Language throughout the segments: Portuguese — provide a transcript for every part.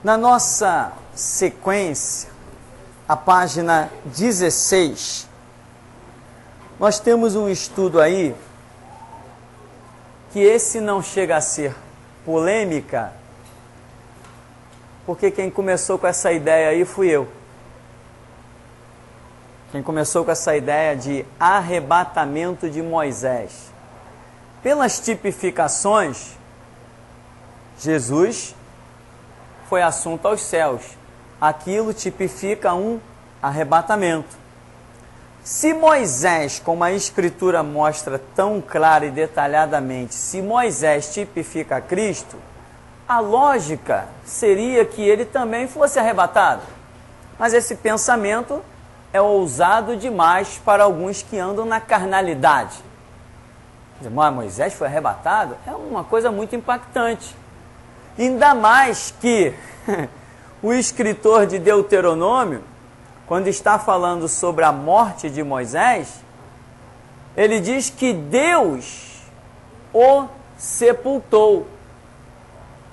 Na nossa sequência, a página 16, nós temos um estudo aí, que esse não chega a ser polêmica, porque quem começou com essa ideia aí fui eu. Quem começou com essa ideia de arrebatamento de Moisés. Pelas tipificações, Jesus foi assunto aos céus. Aquilo tipifica um arrebatamento. Se Moisés, como a Escritura mostra tão clara e detalhadamente, se Moisés tipifica Cristo, a lógica seria que ele também fosse arrebatado. Mas esse pensamento é ousado demais para alguns que andam na carnalidade. Moisés foi arrebatado? É uma coisa muito impactante. Ainda mais que o escritor de Deuteronômio, quando está falando sobre a morte de Moisés, ele diz que Deus o sepultou.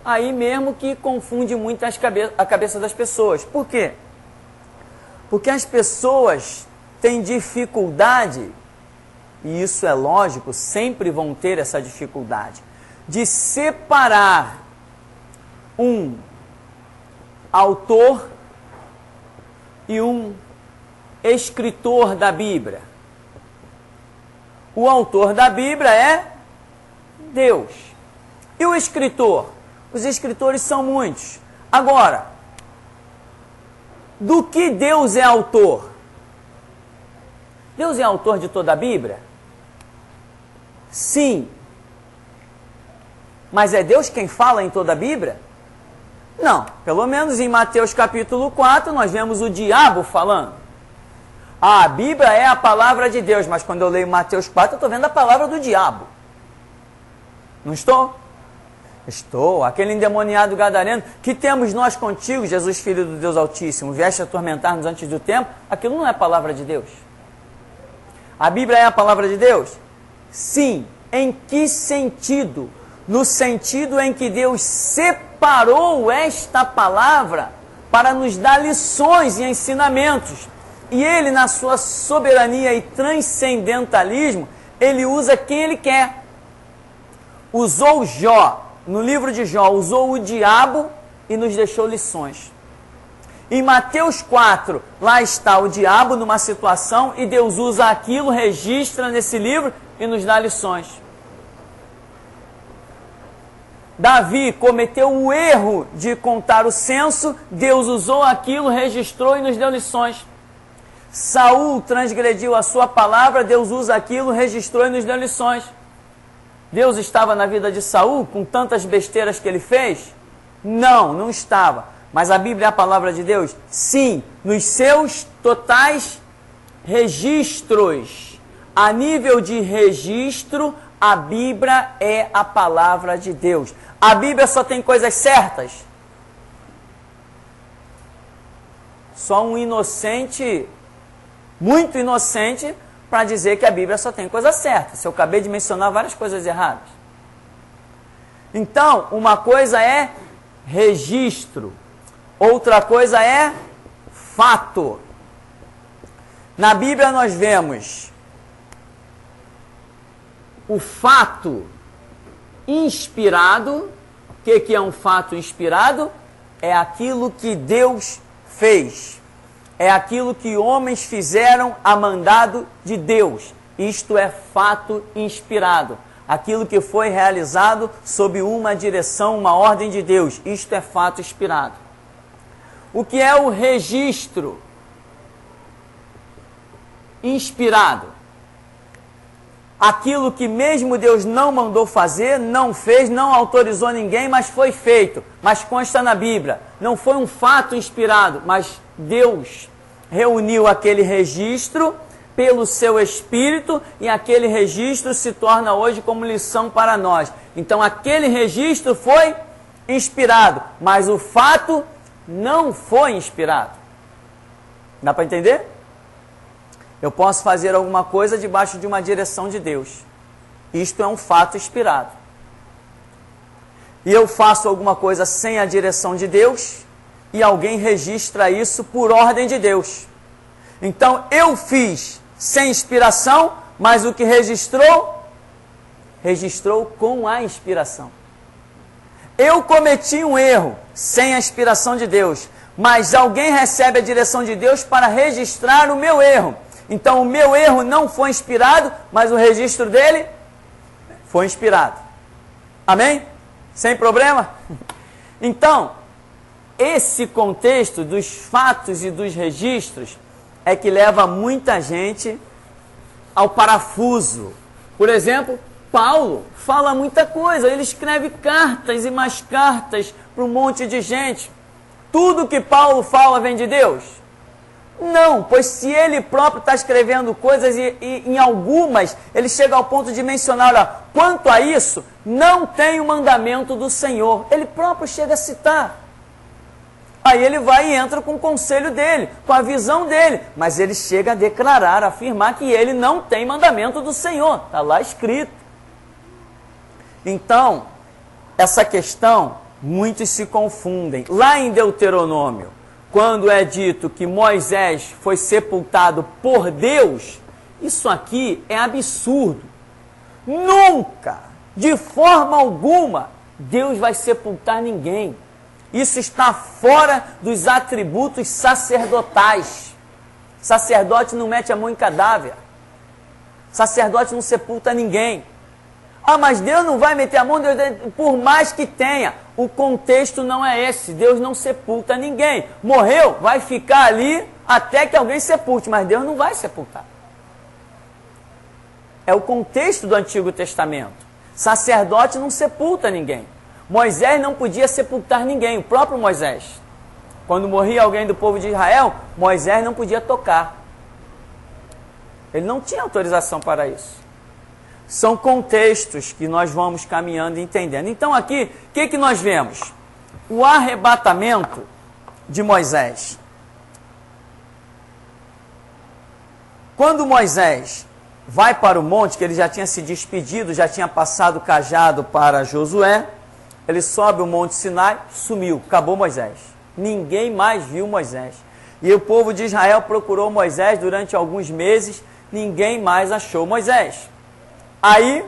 Aí mesmo que confunde muito a cabeça das pessoas. Por quê? Porque as pessoas têm dificuldade, e isso é lógico, sempre vão ter essa dificuldade, de separar um autor e um escritor da Bíblia. O autor da Bíblia é Deus. E o escritor? Os escritores são muitos. Agora, do que Deus é autor? Deus é autor de toda a Bíblia? Sim. Mas é Deus quem fala em toda a Bíblia? Não. Pelo menos em Mateus capítulo 4, nós vemos o diabo falando. A Bíblia é a palavra de Deus, mas quando eu leio Mateus 4, eu estou vendo a palavra do diabo. Não estou? Estou. Aquele endemoniado gadareno, que temos nós contigo, Jesus, Filho do Deus Altíssimo, vieste atormentar-nos antes do tempo, aquilo não é a palavra de Deus. A Bíblia é a palavra de Deus? Sim. Em que sentido? No sentido em que Deus separou esta palavra para nos dar lições e ensinamentos. E Ele, na sua soberania e transcendentalismo, Ele usa quem Ele quer. Usou Jó, no livro de Jó, usou o diabo e nos deixou lições. Em Mateus 4, lá está o diabo numa situação e Deus usa aquilo, registra nesse livro e nos dá lições. Davi cometeu o erro de contar o censo, Deus usou aquilo, registrou e nos deu lições. Saul transgrediu a sua palavra, Deus usa aquilo, registrou e nos deu lições. Deus estava na vida de Saul com tantas besteiras que ele fez? Não, não estava. Mas a Bíblia é a palavra de Deus? Sim, nos seus totais registros. A nível de registro, a Bíblia é a palavra de Deus. A Bíblia só tem coisas certas? Só um inocente, muito inocente, para dizer que a Bíblia só tem coisa certa. Se eu acabei de mencionar várias coisas erradas. Então, uma coisa é registro, outra coisa é fato. Na Bíblia nós vemos o fato inspirado. O que é um fato inspirado? É aquilo que Deus fez. É aquilo que homens fizeram a mandado de Deus. Isto é fato inspirado. Aquilo que foi realizado sob uma direção, uma ordem de Deus. Isto é fato inspirado. O que é o registro inspirado? Aquilo que mesmo Deus não mandou fazer, não fez, não autorizou ninguém, mas foi feito. Mas consta na Bíblia. Não foi um fato inspirado, mas Deus reuniu aquele registro pelo seu Espírito e aquele registro se torna hoje como lição para nós. Então aquele registro foi inspirado, mas o fato não foi inspirado. Dá para entender? Eu posso fazer alguma coisa debaixo de uma direção de Deus. Isto é um fato inspirado. E eu faço alguma coisa sem a direção de Deus, e alguém registra isso por ordem de Deus. Então, eu fiz sem inspiração, mas o que registrou, registrou com a inspiração. Eu cometi um erro sem a inspiração de Deus, mas alguém recebe a direção de Deus para registrar o meu erro. Então, o meu erro não foi inspirado, mas o registro dele foi inspirado. Amém? Sem problema? Então, esse contexto dos fatos e dos registros é que leva muita gente ao parafuso. Por exemplo, Paulo fala muita coisa, ele escreve cartas e mais cartas para um monte de gente. Tudo que Paulo fala vem de Deus? Não, pois se ele próprio está escrevendo coisas e em algumas ele chega ao ponto de mencionar, olha, quanto a isso, não tem o mandamento do Senhor. Ele próprio chega a citar. Aí ele vai e entra com o conselho dele, com a visão dele, mas ele chega a declarar, a afirmar que ele não tem mandamento do Senhor. Está lá escrito. Então, essa questão, muitos se confundem. Lá em Deuteronômio, quando é dito que Moisés foi sepultado por Deus, isso aqui é absurdo. Nunca, de forma alguma, Deus vai sepultar ninguém. Isso está fora dos atributos sacerdotais. Sacerdote não mete a mão em cadáver. Sacerdote não sepulta ninguém. Ah, mas Deus não vai meter a mão, Deus, por mais que tenha. O contexto não é esse. Deus não sepulta ninguém. Morreu, vai ficar ali até que alguém sepulte, mas Deus não vai sepultar. É o contexto do Antigo Testamento. Sacerdote não sepulta ninguém. Moisés não podia sepultar ninguém, o próprio Moisés. Quando morria alguém do povo de Israel, Moisés não podia tocar. Ele não tinha autorização para isso. São contextos que nós vamos caminhando e entendendo. Então aqui, o que nós vemos? O arrebatamento de Moisés. Quando Moisés vai para o monte, que ele já tinha se despedido, já tinha passado o cajado para Josué, ele sobe o monte Sinai, sumiu, acabou Moisés. Ninguém mais viu Moisés. E o povo de Israel procurou Moisés durante alguns meses, ninguém mais achou Moisés. Aí,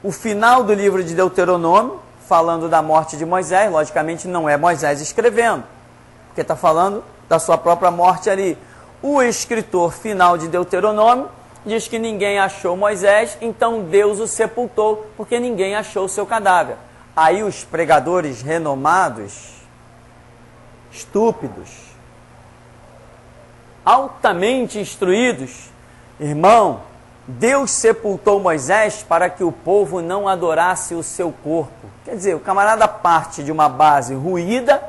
o final do livro de Deuteronômio, falando da morte de Moisés, logicamente não é Moisés escrevendo, porque está falando da sua própria morte ali. O escritor final de Deuteronômio diz que ninguém achou Moisés, então Deus o sepultou, porque ninguém achou o seu cadáver. Aí os pregadores renomados, estúpidos, altamente instruídos, irmão, Deus sepultou Moisés para que o povo não adorasse o seu corpo. Quer dizer, o camarada parte de uma base ruída,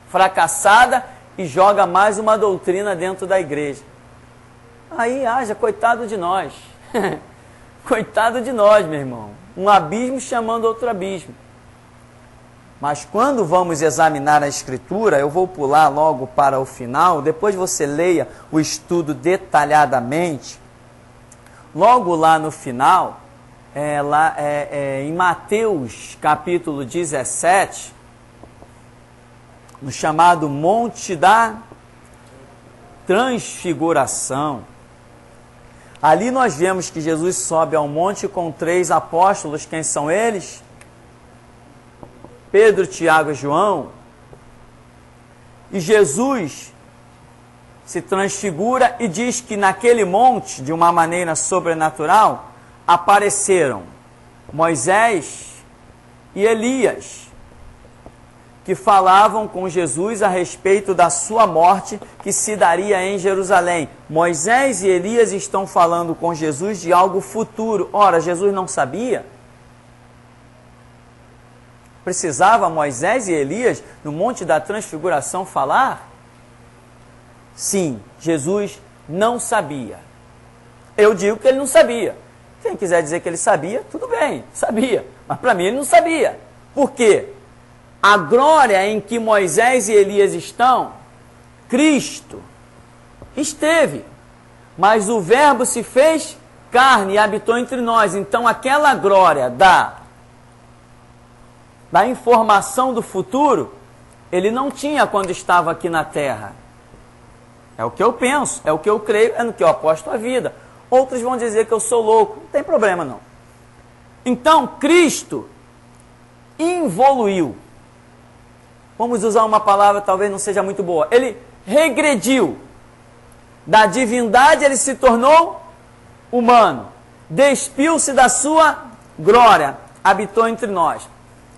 fracassada, e joga mais uma doutrina dentro da igreja. Aí haja, coitado de nós. Coitado de nós, meu irmão. Um abismo chamando outro abismo. Mas quando vamos examinar a Escritura, eu vou pular logo para o final, depois você leia o estudo detalhadamente. Logo lá no final, em Mateus capítulo 17, no chamado Monte da Transfiguração, ali nós vemos que Jesus sobe ao monte com 3 apóstolos. Quem são eles? Pedro, Tiago e João. E Jesus se transfigura e diz que naquele monte, de uma maneira sobrenatural, apareceram Moisés e Elias, que falavam com Jesus a respeito da sua morte que se daria em Jerusalém. Moisés e Elias estão falando com Jesus de algo futuro. Ora, Jesus não sabia? Precisava Moisés e Elias, no Monte da Transfiguração, falar? Sim, Jesus não sabia. Eu digo que ele não sabia. Quem quiser dizer que ele sabia, tudo bem, sabia. Mas para mim ele não sabia. Por quê? A glória em que Moisés e Elias estão, Cristo esteve. Mas o Verbo se fez carne e habitou entre nós. Então aquela glória da informação do futuro ele não tinha quando estava aqui na terra. É o que eu penso, é o que eu creio, é no que eu aposto a vida. Outros vão dizer que eu sou louco, não tem problema não. Então, Cristo involuiu. Vamos usar uma palavra talvez não seja muito boa. Ele regrediu. Da divindade ele se tornou humano. Despiu-se da sua glória. Habitou entre nós.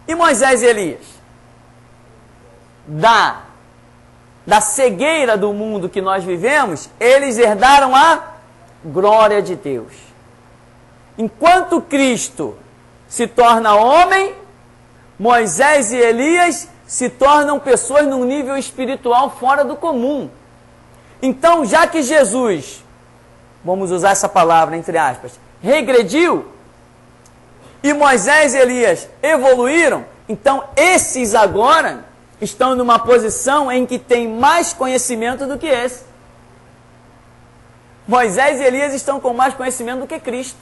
E Moisés e Elias? Da cegueira do mundo que nós vivemos, eles herdaram a glória de Deus. Enquanto Cristo se torna homem, Moisés e Elias se tornam pessoas num nível espiritual fora do comum. Então, já que Jesus, vamos usar essa palavra entre aspas, regrediu, e Moisés e Elias evoluíram, então esses agora estão numa posição em que têm mais conhecimento do que esse. Moisés e Elias estão com mais conhecimento do que Cristo.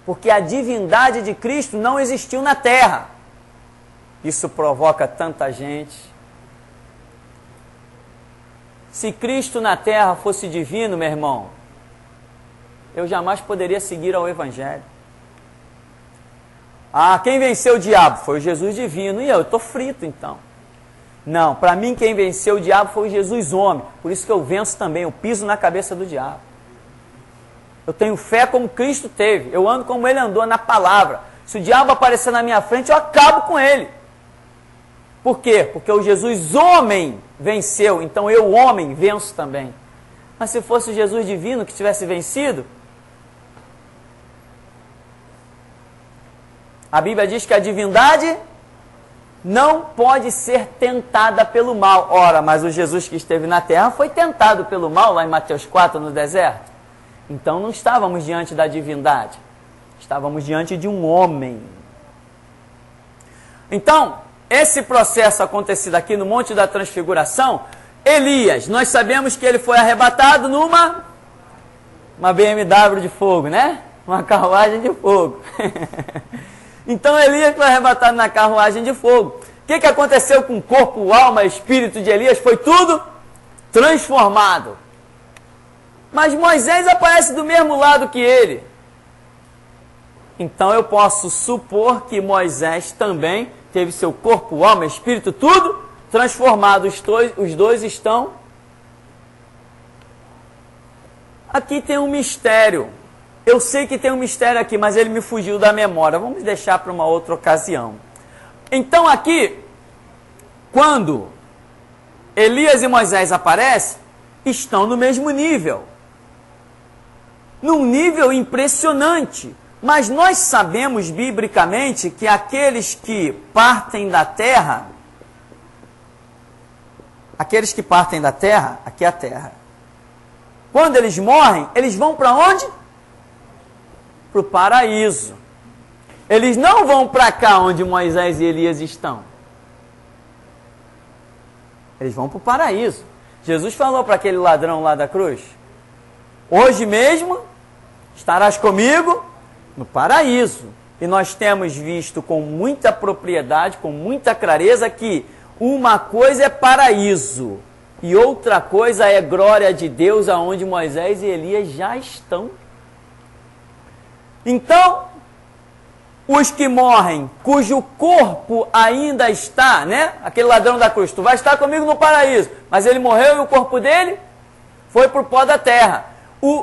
Porque a divindade de Cristo não existiu na terra. Isso provoca tanta gente. Se Cristo na terra fosse divino, meu irmão, eu jamais poderia seguir ao Evangelho. Ah, quem venceu o diabo? Foi o Jesus divino. E eu estou frito então. Não, para mim quem venceu o diabo foi o Jesus homem. Por isso que eu venço também, eu piso na cabeça do diabo. Eu tenho fé como Cristo teve. Eu ando como ele andou na palavra. Se o diabo aparecer na minha frente, eu acabo com ele. Por quê? Porque o Jesus homem venceu. Então eu, homem, venço também. Mas se fosse o Jesus divino que tivesse vencido, a Bíblia diz que a divindade não pode ser tentada pelo mal. Ora, mas o Jesus que esteve na terra foi tentado pelo mal, lá em Mateus 4, no deserto. Então não estávamos diante da divindade. Estávamos diante de um homem. Então, esse processo acontecido aqui no Monte da Transfiguração, Elias, nós sabemos que ele foi arrebatado numa BMW de fogo, né? Uma carruagem de fogo. Então Elias foi arrebatado na carruagem de fogo. O que aconteceu com o corpo, alma, espírito de Elias? Foi tudo transformado. Mas Moisés aparece do mesmo lado que ele. Então eu posso supor que Moisés também teve seu corpo, alma, espírito, tudo transformado. Os dois estão... Aqui tem um mistério. Eu sei que tem um mistério aqui, mas ele me fugiu da memória. Vamos deixar para uma outra ocasião. Então aqui, quando Elias e Moisés aparecem, estão no mesmo nível. Num nível impressionante. Mas nós sabemos biblicamente que aqueles que partem da terra, aqui é a terra, quando eles morrem, eles vão para onde? Para o paraíso. Eles não vão para cá onde Moisés e Elias estão. Eles vão para o paraíso. Jesus falou para aquele ladrão lá da cruz: hoje mesmo estarás comigo no paraíso. E nós temos visto com muita propriedade, com muita clareza, que uma coisa é paraíso e outra coisa é glória de Deus, aonde Moisés e Elias já estão. Então, os que morrem, cujo corpo ainda está, né? Aquele ladrão da cruz, tu vai estar comigo no paraíso, mas ele morreu e o corpo dele foi para o pó da terra.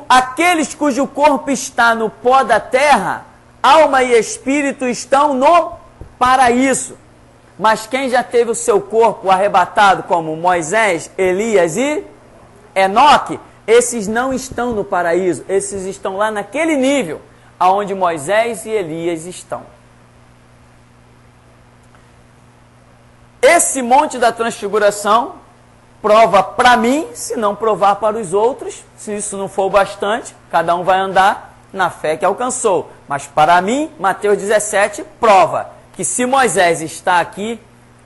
Aqueles cujo corpo está no pó da terra, alma e espírito estão no paraíso. Mas quem já teve o seu corpo arrebatado, como Moisés, Elias e Enoque, esses não estão no paraíso, esses estão lá naquele nível aonde Moisés e Elias estão. Esse Monte da Transfiguração prova para mim, se não provar para os outros, se isso não for o bastante, cada um vai andar na fé que alcançou. Mas para mim, Mateus 17 prova que se Moisés está aqui,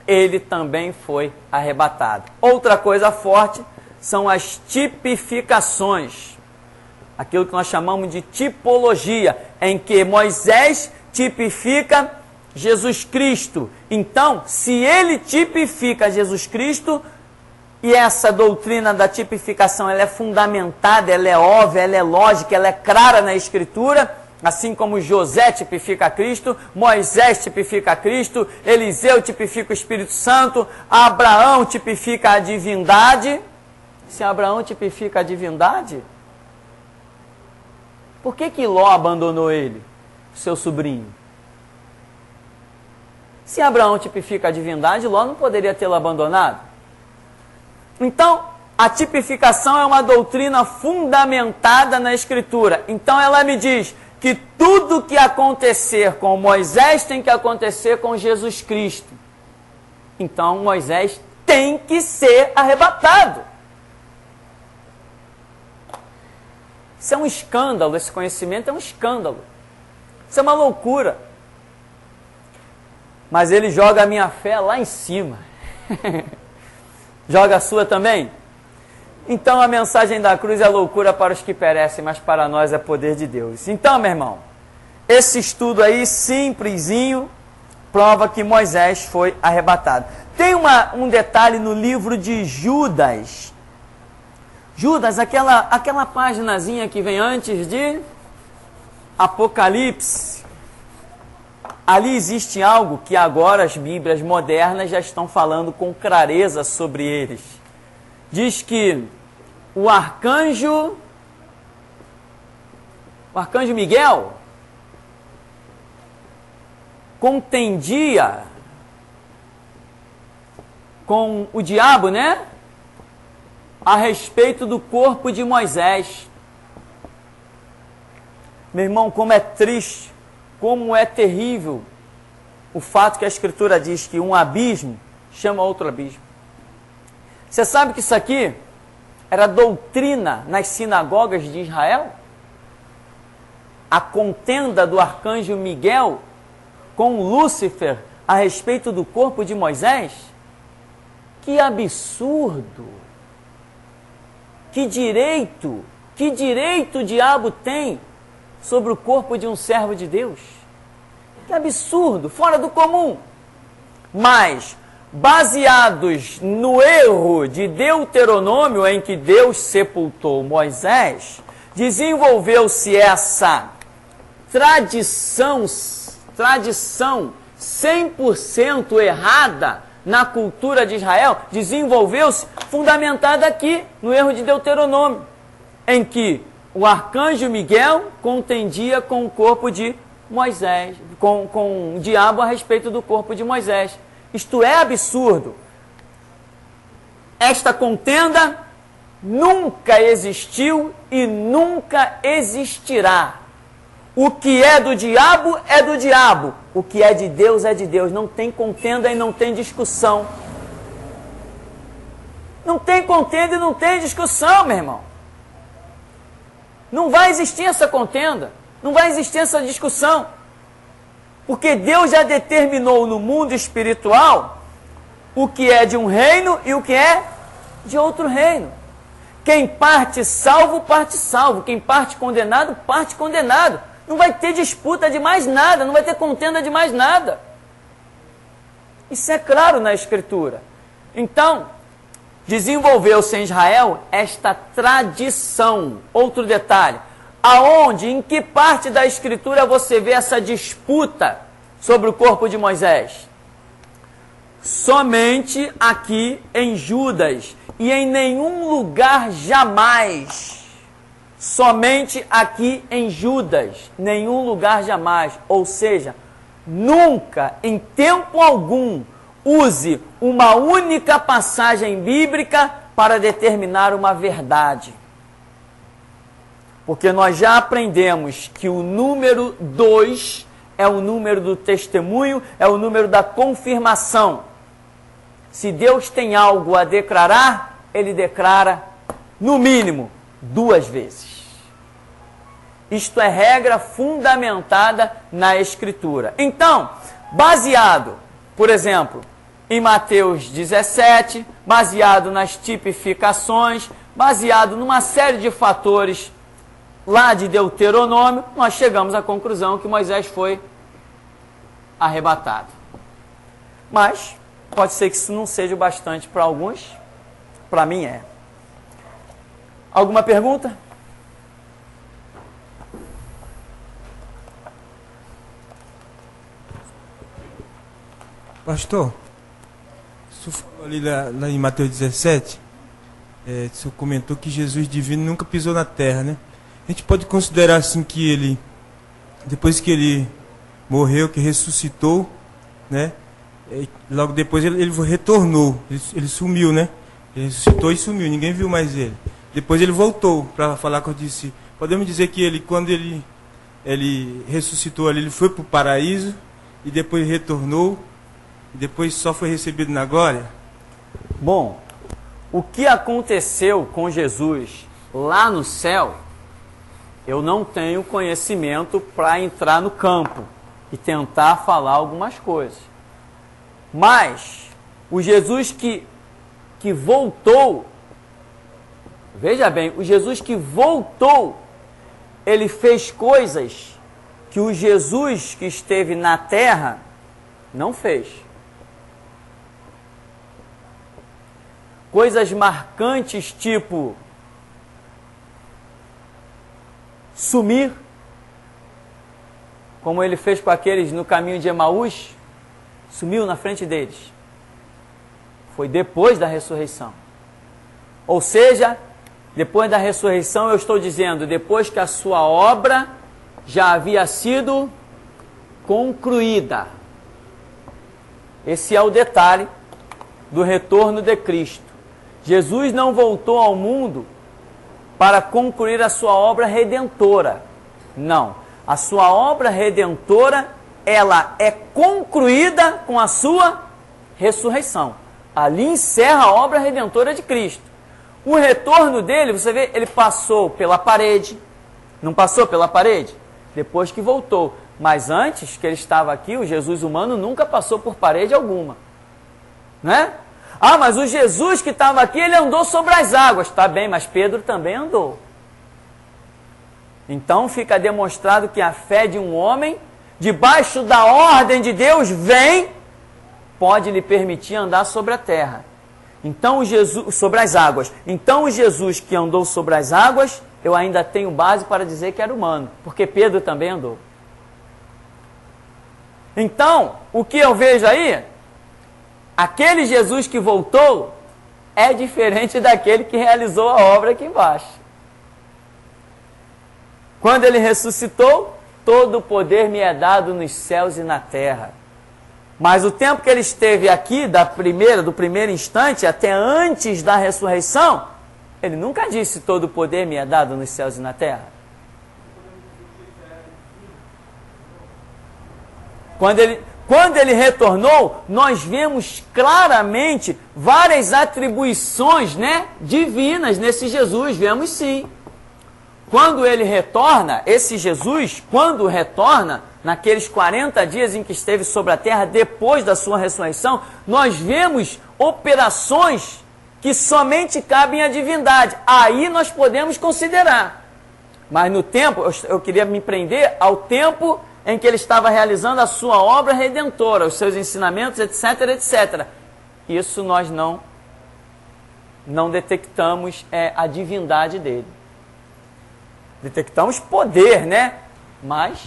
ele também foi arrebatado. Outra coisa forte são as tipificações. Aquilo que nós chamamos de tipologia, em que Moisés tipifica Jesus Cristo. Então, se ele tipifica Jesus Cristo, e essa doutrina da tipificação ela é fundamentada, ela é óbvia, ela é lógica, ela é clara na Escritura, assim como José tipifica Cristo, Moisés tipifica Cristo, Eliseu tipifica o Espírito Santo, Abraão tipifica a divindade. Se Abraão tipifica a divindade, por que Ló abandonou ele, seu sobrinho? Se Abraão tipifica a divindade, Ló não poderia tê-lo abandonado. Então, a tipificação é uma doutrina fundamentada na Escritura. Então, ela me diz que tudo que acontecer com Moisés tem que acontecer com Jesus Cristo. Então, Moisés tem que ser arrebatado. Isso é um escândalo, esse conhecimento é um escândalo. Isso é uma loucura. Mas ele joga a minha fé lá em cima. Joga a sua também? Então a mensagem da cruz é loucura para os que perecem, mas para nós é poder de Deus. Então, meu irmão, esse estudo aí, simplesinho, prova que Moisés foi arrebatado. Tem um detalhe no livro de Judas. Judas, aquela paginazinha que vem antes de Apocalipse. Ali existe algo que agora as Bíblias modernas já estão falando com clareza sobre eles. Diz que o arcanjo Miguel contendia com o diabo, né? A respeito do corpo de Moisés. Meu irmão, como é triste, como é terrível o fato que a Escritura diz que um abismo chama outro abismo. Você sabe que isso aqui era doutrina nas sinagogas de Israel? A contenda do arcanjo Miguel com Lúcifer a respeito do corpo de Moisés? Que absurdo! Que direito o diabo tem sobre o corpo de um servo de Deus? Que absurdo, fora do comum. Mas, baseados no erro de Deuteronômio, em que Deus sepultou Moisés, desenvolveu-se essa tradição 100% errada na cultura de Israel, desenvolveu-se fundamentada aqui, no erro de Deuteronômio, em que o arcanjo Miguel contendia com o corpo de Moisés, com o diabo a respeito do corpo de Moisés. Isto é absurdo. Esta contenda nunca existiu e nunca existirá. O que é do diabo é do diabo. O que é de Deus é de Deus. Não tem contenda e não tem discussão. Não tem contenda e não tem discussão, meu irmão. Não vai existir essa contenda. Não vai existir essa discussão. Porque Deus já determinou no mundo espiritual o que é de um reino e o que é de outro reino. Quem parte salvo, parte salvo. Quem parte condenado, parte condenado. Não vai ter disputa de mais nada, não vai ter contenda de mais nada. Isso é claro na Escritura. Então, desenvolveu-se em Israel esta tradição. Outro detalhe, aonde, em que parte da Escritura você vê essa disputa sobre o corpo de Moisés? Somente aqui em Judas, e em nenhum lugar jamais. Somente aqui em Judas, nenhum lugar jamais. Ou seja, nunca, em tempo algum, use uma única passagem bíblica para determinar uma verdade. Porque nós já aprendemos que o número 2 é o número do testemunho, é o número da confirmação. Se Deus tem algo a declarar, Ele declara, no mínimo, 2 vezes. Isto é regra fundamentada na Escritura. Então, baseado, por exemplo, em Mateus 17, baseado nas tipificações, baseado numa série de fatores lá de Deuteronômio, nós chegamos à conclusão que Moisés foi arrebatado. Mas pode ser que isso não seja o bastante para alguns, para mim é. Alguma pergunta? Pastor, o senhor falou ali lá em Mateus 17, o senhor comentou que Jesus divino nunca pisou na terra, né? A gente pode considerar assim que ele, depois que ele morreu, que ressuscitou, né? Logo depois ele retornou, ele sumiu, né? Ele ressuscitou e sumiu, ninguém viu mais ele. Depois ele voltou para falar com os discípulos. Podemos dizer que ele, quando ele ressuscitou ali, ele foi para o paraíso e depois retornou e depois só foi recebido na glória? Bom, o que aconteceu com Jesus lá no céu, eu não tenho conhecimento para entrar no campo e tentar falar algumas coisas. Mas o Jesus que voltou, veja bem, o Jesus que voltou, ele fez coisas que o Jesus que esteve na terra não fez. Coisas marcantes, tipo sumir, como ele fez com aqueles no caminho de Emaús, sumiu na frente deles. Foi depois da ressurreição. Ou seja, depois da ressurreição, eu estou dizendo, depois que a sua obra já havia sido concluída. Esse é o detalhe do retorno de Cristo. Jesus não voltou ao mundo para concluir a sua obra redentora. Não. A sua obra redentora, ela é concluída com a sua ressurreição. Ali encerra a obra redentora de Cristo. O retorno dele, você vê, ele passou pela parede. Não passou pela parede? Depois que voltou. Mas antes que ele estava aqui, o Jesus humano nunca passou por parede alguma. Né? Ah, mas o Jesus que estava aqui, ele andou sobre as águas. Tá bem, mas Pedro também andou. Então fica demonstrado que a fé de um homem, debaixo da ordem de Deus, pode lhe permitir andar sobre a terra. Então o Jesus, sobre as águas. Então o Jesus que andou sobre as águas, eu ainda tenho base para dizer que era humano, porque Pedro também andou. Então, o que eu vejo aí, aquele Jesus que voltou é diferente daquele que realizou a obra aqui embaixo. Quando ele ressuscitou, todo o poder me é dado nos céus e na terra. Mas o tempo que ele esteve aqui, do primeiro instante até antes da ressurreição, ele nunca disse todo o poder me é dado nos céus e na terra. Quando ele retornou, nós vemos claramente várias atribuições, né, divinas nesse Jesus, vemos sim. Quando ele retorna, esse Jesus, quando retorna, naqueles 40 dias em que esteve sobre a terra, depois da sua ressurreição, nós vemos operações que somente cabem à divindade. Aí nós podemos considerar. Mas no tempo, eu queria me prender ao tempo em que ele estava realizando a sua obra redentora, os seus ensinamentos, etc, etc. Isso nós não detectamos a divindade dele. Detectamos poder, né? Mas...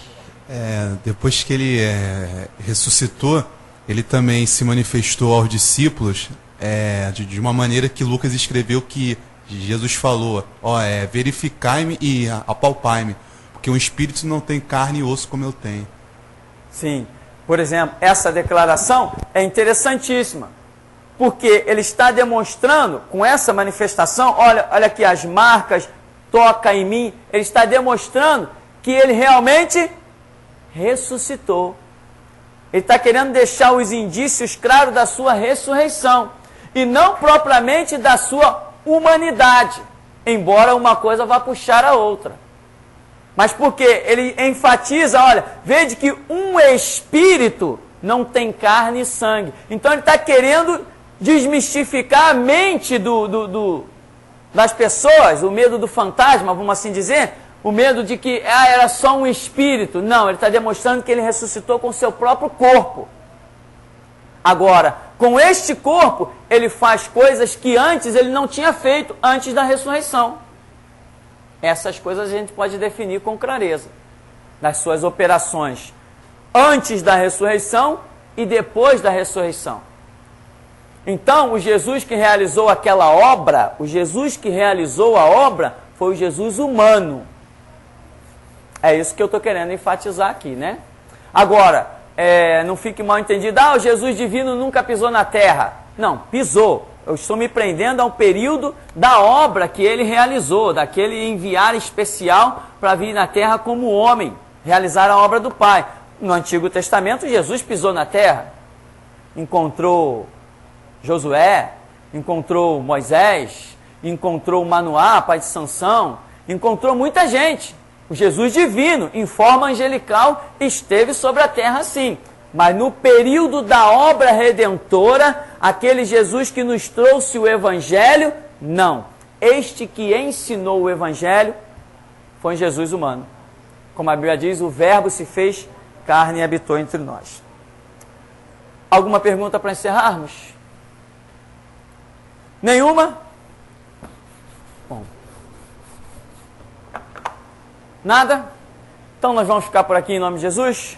depois que ele ressuscitou, ele também se manifestou aos discípulos de uma maneira que Lucas escreveu que Jesus falou, verificai-me e apalpai-me, porque um espírito não tem carne e osso como eu tenho. Sim. Por exemplo, essa declaração é interessantíssima, porque ele está demonstrando, com essa manifestação, olha aqui as marcas, toca em mim, ele está demonstrando que ele realmente ressuscitou. Ele está querendo deixar os indícios claros da sua ressurreição, e não propriamente da sua humanidade, embora uma coisa vá puxar a outra. Mas porque ele enfatiza, olha, veja que um espírito não tem carne e sangue. Então ele está querendo desmistificar a mente das pessoas, o medo do fantasma, vamos assim dizer. o medo de que era só um espírito. Não, ele está demonstrando que ele ressuscitou com o seu próprio corpo. Agora, com este corpo, ele faz coisas que antes ele não tinha feito, antes da ressurreição. Essas coisas a gente pode definir com clareza. Nas suas operações antes da ressurreição e depois da ressurreição. Então, o Jesus que realizou aquela obra, o Jesus que realizou a obra, foi o Jesus humano. É isso que eu estou querendo enfatizar aqui, né? Agora, não fique mal entendido, o Jesus divino nunca pisou na terra. Não, pisou. Eu estou me prendendo ao período da obra que ele realizou, daquele enviar especial para vir na terra como homem, realizar a obra do Pai. No Antigo Testamento, Jesus pisou na terra, encontrou Josué, encontrou Moisés, encontrou Manoá, pai de Sansão, encontrou muita gente. O Jesus divino, em forma angelical, esteve sobre a terra sim. Mas no período da obra redentora, aquele Jesus que nos trouxe o Evangelho, não. Este que ensinou o Evangelho foi Jesus humano. Como a Bíblia diz, o Verbo se fez carne e habitou entre nós. Alguma pergunta para encerrarmos? Nenhuma? Bom. Nada? Então nós vamos ficar por aqui em nome de Jesus.